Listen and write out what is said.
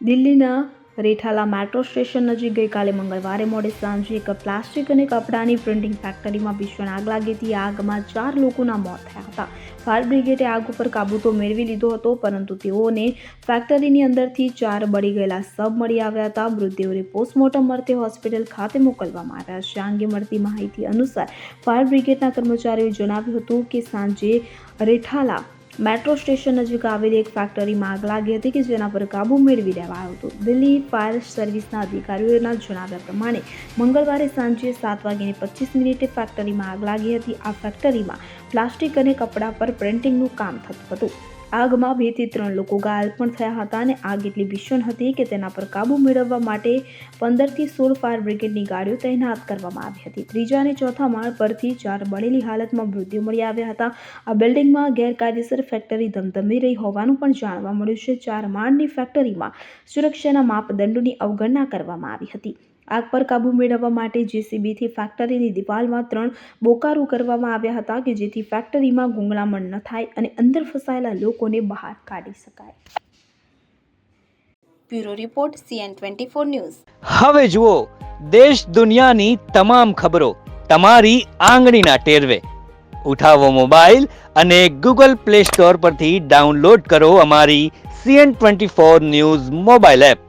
દિલ્હીના રેઠાલા metro station નજીક ગઈકાલે મંગળવારે મોડે સાંજે એક પ્લાસ્ટિક અને કપડાની પ્રિન્ટિંગ ફેક્ટરીમાં ભીષણ આગ લાગી હતી. આ આગમાં 4 લોકોના મોત થયા હતા. ફાયર બ્રિગેડે આગ ઉપર કાબૂ તો મેળવી લીધો હતો, પરંતુ તેઓને ફેક્ટરીની અંદરથી 4 બળી ગયેલા શબ મળી આવ્યા હતા. મૃતદેહોને પોસ્ટમોર્ટમ અર્થે હોસ્પિટલ ખાતે મોકલવામાં આવ્યા છે. આ અંગે મળતી માહિતી અનુસાર ફાયર બ્રિગેડના કર્મચારીઓએ જણાવ્યું હતું કે સાંજે રેઠાલા મેટ્રો સ્ટેશન નજીક આવેલી એક ફેક્ટરીમાં આગ લાગી હતી કે જેના પર કાબૂ મેળવી લેવાયો હતો. દિલ્હી ફાયર સર્વિસના અધિકારીઓના જણાવ્યા પ્રમાણે મંગળવારે સાંજે 7:25 ફેક્ટરીમાં આગ લાગી હતી. આ ફેક્ટરીમાં પ્લાસ્ટિક અને કપડા પર પ્રિન્ટિંગનું કામ થતું હતું. આગમાં 2 થી 3 લોકો ઘાયલ પણ થયા હતા અને આગ એટલી ભીષણ હતી કે તેના પર કાબૂ મેળવવા માટે 15 થી 16 ફાયર બ્રિગેડની ગાડીઓ તૈનાત કરવામાં આવી હતી. 3જા અને 4થા માળ પરથી 4 બળેલી હાલતમાં મૃતદેહો મળી આવ્યા હતા. આ બિલ્ડિંગમાં ગેરકાયદેસર ફેક્ટરી ધમધમી રહી હોવાનું પણ જાણવા મળ્યું છે. 4 માળની ફેક્ટરીમાં સુરક્ષાના માપદંડોની અવગણના કરવામાં આવી હતી. આગ પર કાબૂ મેળવવા માટે જેસીબીથી ફેક્ટરીની દિવાલમાં 3 બોકારો કરવામાં આવ્યા હતા કે જેથી ફેક્ટરીમાં ગૂંગળામણ ન થાય અને અંદર ફસાયેલા લોકોને બહાર કાઢી શકાય. Bureau report CN24 news. હવે જુઓ દેશ દુનિયાની તમામ ખબરો તમારી આંગળીના ટેરવે. ઉઠાવો મોબાઈલ અને Google Play Store પરથી ડાઉનલોડ કરો અમારી CN24 ન્યૂઝ મોબાઈલ એપ.